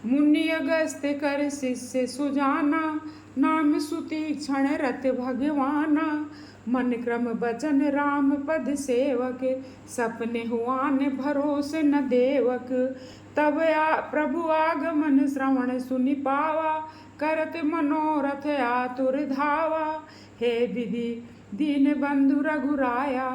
मुनि अगस्त कर शिष्य सुजाना, नाम सुतीक्षण रत भगवाना। मन क्रम बचन राम पद सेवक, सपने हुआन भरोस न देवक। तब प्रभु आगमन श्रवण सुनि पावा, करत मनोरथ आतुर धावा। हे विधि दीन बंधु रघुराया,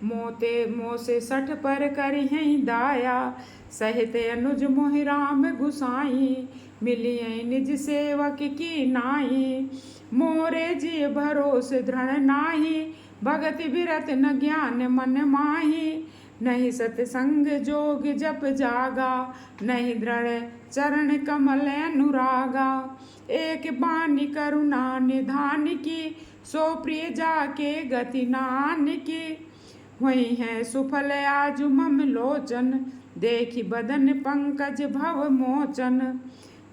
मोते मोसे सठ पर करिहैं दाया। सहित अनुज मोहि राम गुसाई, मिलियै निज सेवक की नाई। मोरे जिय भरोस दृढ़ नाही, भगति बिरत न ज्ञान मन माही। नहीं सतसंग जोग जप जागा, नहीं दृढ़ चरण कमल अनुरागा। एक बानी करुणा निधान की, सो प्रिय जाके गति नान की। वही है सुफल आजु मम लोचन, देखी बदन पंकज भव मोचन।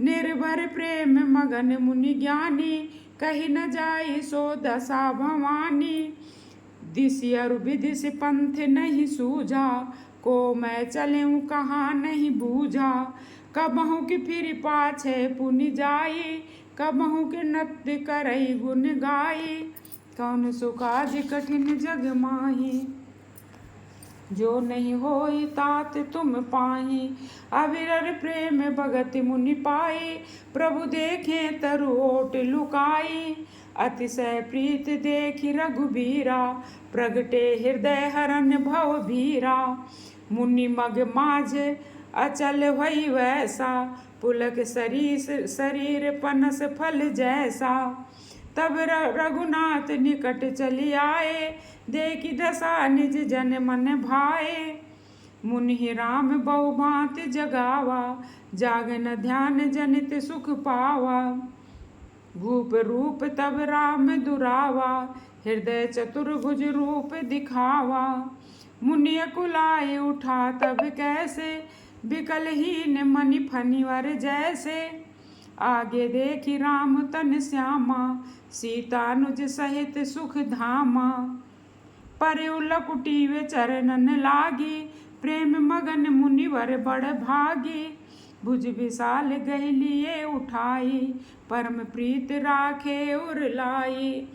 निर्भर प्रेम मगन मुनि ज्ञानी, कही न जाई सो दशा भवानी। दिसि अरु विदिसि पंथ नहीं सूझा, को मैं चलूं कहाँ नहीं बूझा। कबहु की फिर पाछे पुनि जाई, कबहु के नृत्य करई गुण गाई। कौन सुकाज कठिन जग माही, जो नहीं होई तात तुम पाही। अविरल प्रेम भगत मुनि पाई, प्रभु देखे तरु ओट लुकाई। अतिशय प्रीत देखि रघुबीरा, प्रगटे हृदय हरन भव भीरा। मुनि मग माझ अचल भई वैसा, पुलक शरीर पनस फल जैसा। तब रघुनाथ निकट चली आए, देखी दशा निज जन मन भाए। मुनि राम बहु भांति जगावा, जागन ध्यान जनित सुख पावा। भूप रूप तब राम दुरावा, हृदय चतुर्भुज रूप दिखावा। मुनि कुलाए उठा तब कैसे, बिकलहीन मनि फनिवर जैसे। आगे देखी राम तन श्यामा, सीतानुज सहित सुख धामा। परयु लकुटी वे चरणन लागी, प्रेम मगन मुनिवर बड़ भागी। भुज विशाल गहि लिए उठाई, परम प्रीत राखे उर लाई।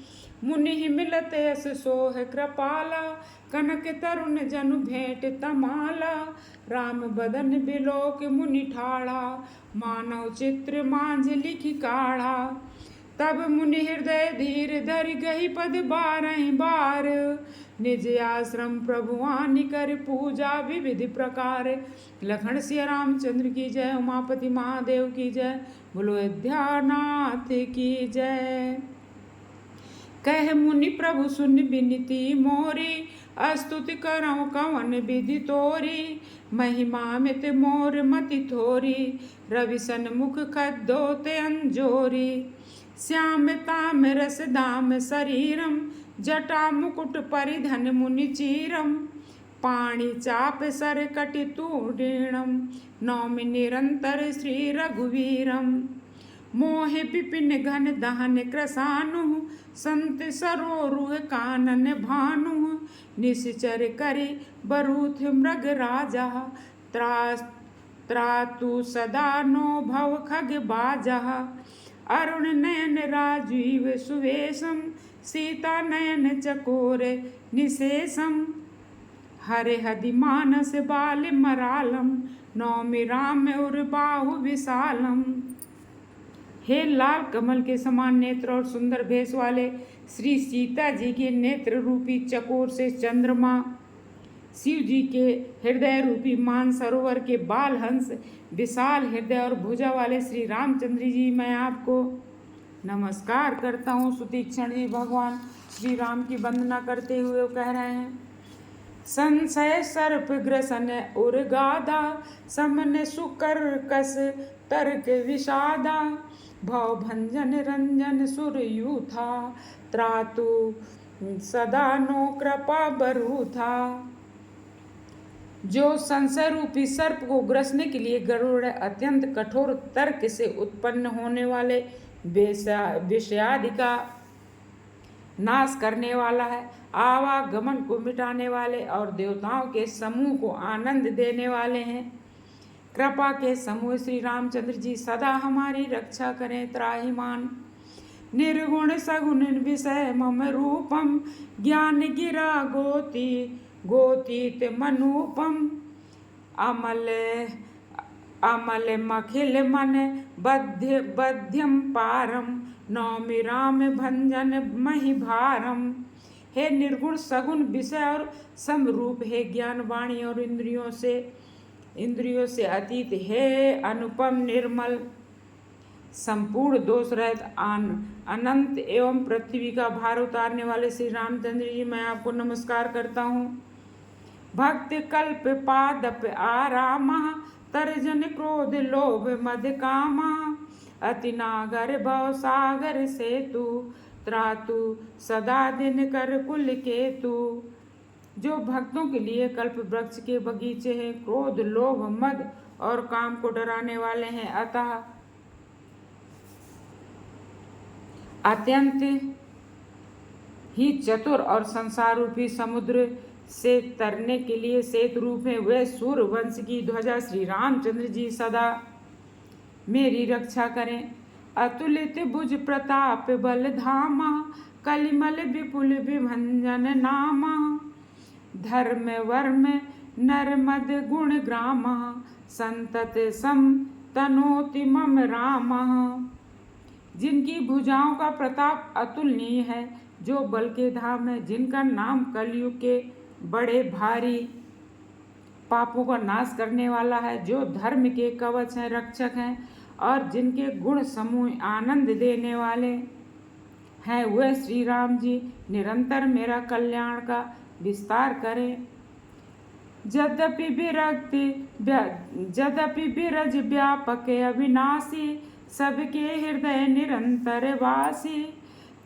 मुनि मिलत यस सोह कृपाला, कनक तरुण जनु भेंट तमाला। राम बदन बिलोक मुनि ठाड़ा, मानव चित्र मांझ लिखि काढ़ा। तब मुनि हृदय धीर धरि गही पद बारहि बार, निज आश्रम प्रभु आनि कर पूजा विविध प्रकार। लखन सिया रामचंद्र की जय, उमापति महादेव की जय, बोलो अयोध्यानाथ की जय। कह मुनि प्रभु सुन बिनती मोरी, स्तुति करऊँ कवन विधि तोरी। महिमा मित मोर मति थोरी, रवि सन्मुख खद्दोते अंजोरी। श्याम ताम रस दाम शरीरम, जटा मुकुट परिधन मुनि चीरम। पाणि चाप सर कटि तूणीणम, नौमि निरंतर श्री रघुवीरम। मोहे विपिन घन दहन कृसानु, संत सरोरुह कानन भानु। निश्चर करि बरूथ मृग राजा, त्रातु सदा नो भव खग बाजा। अरुण नयन राजीव सुवेशम, सीता नयन चकोर निशेषम। हरे हदि मानस बाल मरालम, नौमि राम उर बाहु विशालम। हे लाल कमल के समान नेत्र और सुंदर भेष वाले श्री सीता जी के नेत्र रूपी चकोर से चंद्रमा, शिव जी के हृदय रूपी मान सरोवर के बाल हंस, विशाल हृदय और भुजा वाले श्री रामचंद्र जी, मैं आपको नमस्कार करता हूँ। सुतीक्षण जी भगवान श्री राम की वंदना करते हुए कह रहे हैं, संशय सर्प ग्रसन उर गादा, समन सुकर कस तर्क विषादा। भव भंजन रंजन सुर यूथा, त्रातु सदा नो कृपा बरूथा। जो संशय रूपी सर्प को ग्रसने के लिए गरुड़ अत्यंत कठोर तर्क से उत्पन्न होने वाले विषयादि का नाश करने वाला है, आवागमन को मिटाने वाले और देवताओं के समूह को आनंद देने वाले हैं। कृपा के समूह श्री रामचंद्र जी सदा हमारी रक्षा करें त्राहिमाम। निर्गुण सगुण विषय मम रूपम ज्ञान गिरा गोती गोतीत मनुपम। अमल अमल मखिल मन बध्यम पारम नौमि राम भंजन महि भारम। हे निर्गुण सगुण विषय और समरूप, हे ज्ञान वाणी और इंद्रियों से अतीत, हे अनुपम निर्मल संपूर्ण दोष रहित अनंत एवं पृथ्वी का भार उतारने वाले श्री रामचंद्र जी, मैं आपको नमस्कार करता हूँ। भक्त कल्प पादप आरामा तर्जन क्रोध लोभ मद कामा। अति नागर भव सागर से तू त्रातु सदा दिन कर कुल के तू। जो भक्तों के लिए कल्प वृक्ष के बगीचे हैं, क्रोध लोभ मद और काम को डराने वाले हैं, अतः अत्यंत ही चतुर और संसार रूपी समुद्र से तरने के लिए सेतु रूप है, वे सूर्य वंश की ध्वजा श्री रामचंद्र जी सदा मेरी रक्षा करें। अतुलित भुज प्रताप बल धामा कलिमल विपुल विभंजन नामा। धर्म वर्म नरमद गुण ग्रामा संतत सम तनोति मम रामा। जिनकी भुजाओं का प्रताप अतुलनीय है, जो बल के धाम है, जिनका नाम कलयुग के बड़े भारी पापों का नाश करने वाला है, जो धर्म के कवच हैं, रक्षक हैं, और जिनके गुण समूह आनंद देने वाले हैं, वह श्री राम जी निरंतर मेरा कल्याण का विस्तार करें। यद्यपि बिरज व्यापक अविनाशी सबके हृदय निरंतर वासी।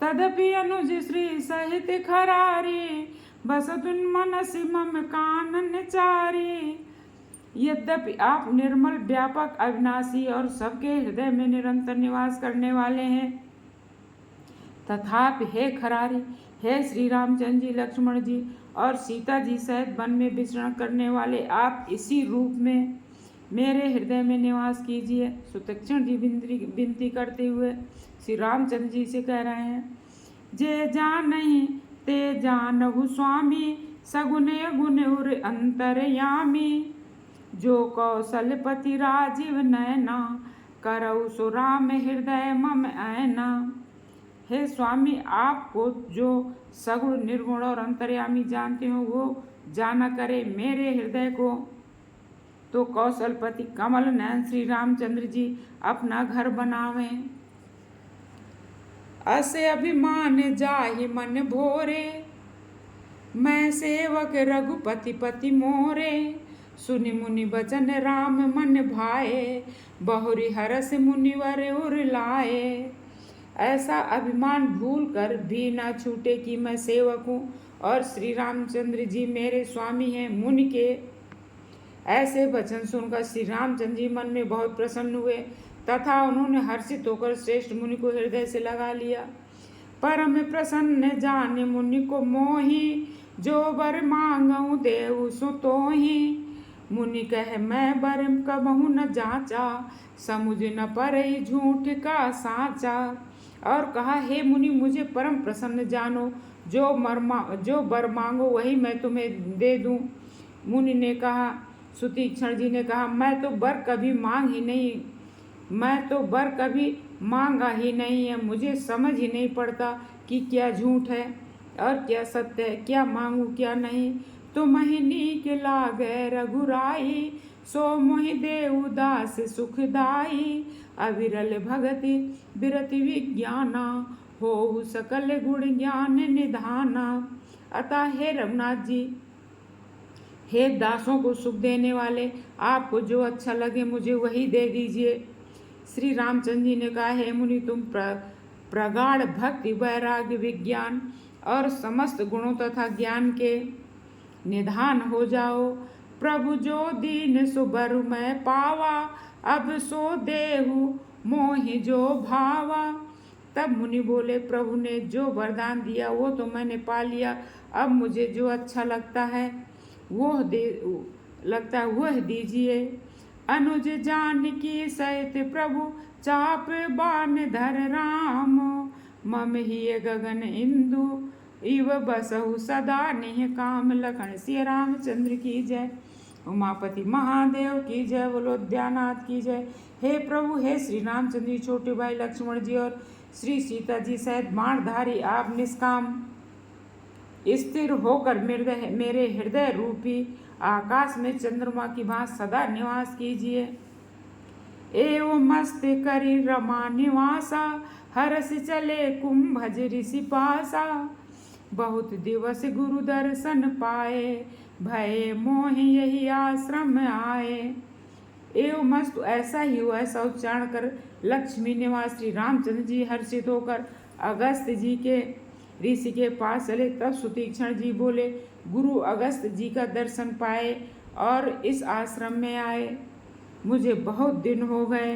तदपि अनुज श्री सहित खरारी बसतुन मनसि मम कानन चारी। यद्यपि आप निर्मल व्यापक अविनाशी और सबके हृदय में निरंतर निवास करने वाले हैं, तथापि हे खरारी, हे श्री रामचंद्र जी, लक्ष्मण जी और सीता जी सहित वन में विचरण करने वाले, आप इसी रूप में मेरे हृदय में निवास कीजिए। सुतीक्षण जी विनती करते हुए श्री रामचंद्र जी से कह रहे हैं, जे जान नहीं ते जानहु स्वामी सगुन गुण उर अंतरयामी। जो कौशलपति राजीव नयना करऊ सो राम हृदय मम ऐना। हे स्वामी, आपको जो सगुण निर्गुण और अंतर्यामी जानते हो, वो जाना करे मेरे हृदय को। तो कौशलपति कमल नयन श्री रामचंद्र जी अपना घर बनावें। असे अभिमान जाहि मन भोरे मैं सेवक रघुपति पति मोरे। सुनि मुनि बचन राम मन भाए बहुरी हरस मुनिवर उर लाए। ऐसा अभिमान भूल कर भी ना छूटे कि मैं सेवक हूँ और श्री रामचंद्र जी मेरे स्वामी हैं, मुनि के। ऐसे वचन सुनकर श्री रामचंद्र जी मन में बहुत प्रसन्न हुए तथा उन्होंने हर्षित होकर श्रेष्ठ मुनि को हृदय से लगा लिया। परम प्रसन्न जाने मुनि को मोही जो वर मांगऊ देव सो तोही। मुनि कहे मैं बर कबहु न जाचा समुझ न परई झूठ का साचा। और कहा, हे मुनि, मुझे परम प्रसन्न जानो, जो बर मांगो वही मैं तुम्हें दे दूं। मुनि ने कहा, सुतीक्षण जी ने कहा, मैं तो बर कभी मांगा ही नहीं है। मुझे समझ ही नहीं पड़ता कि क्या झूठ है और क्या सत्य है, क्या मांगू क्या नहीं। तो महि नीक लागे रघुराई सो मोहि देउ दास सुखदाई। अविरल भगति बिरति विज्ञाना हो सकल गुण ज्ञान निधाना। अतः हे रघुनाथ जी, हे दासों को सुख देने वाले, आपको जो अच्छा लगे मुझे वही दे दीजिए। श्री रामचंद्र जी ने कहा, हे मुनि, तुम प्रगाढ़ भक्ति वैराग्य विज्ञान और समस्त गुणों तथा ज्ञान के निधान हो जाओ। प्रभु जो दीन सुबरु मैं पावा अब सो देहु मोहि जो भावा। तब मुनि बोले, प्रभु ने जो वरदान दिया वो तो मैंने पा लिया, अब मुझे जो अच्छा लगता है वह दीजिए। अनुज जानकी सहित प्रभु चाप बान धर राम। मम ही गगन इंदु इव बसहु सदा निह काम। लखन सिया रामचंद्र की जय। उमापति महादेव की जय। बोलो दयानाथ की जय। हे प्रभु, हे श्री रामचंद्र जी, छोटे भाई लक्ष्मण जी और श्री सीता जी सहित बाणधारी आप निष्काम स्थिर होकर मेरे हृदय रूपी आकाश में चंद्रमा की भांति सदा निवास कीजिए। एवं मस्त करी रमा निवासा हरस चले कुंभज ऋषि पासा। बहुत दिवस गुरु दर्शन पाए भय मोह यही आश्रम आए। एवं मस्त ऐसा ही हुआ, ऐसा उच्चारण कर लक्ष्मी निवास श्री रामचंद्र जी हर्षित होकर अगस्त जी के ऋषि के पास चले। तब सुतीक्षण जी बोले, गुरु अगस्त जी का दर्शन पाए और इस आश्रम में आए। मुझे बहुत दिन हो गए।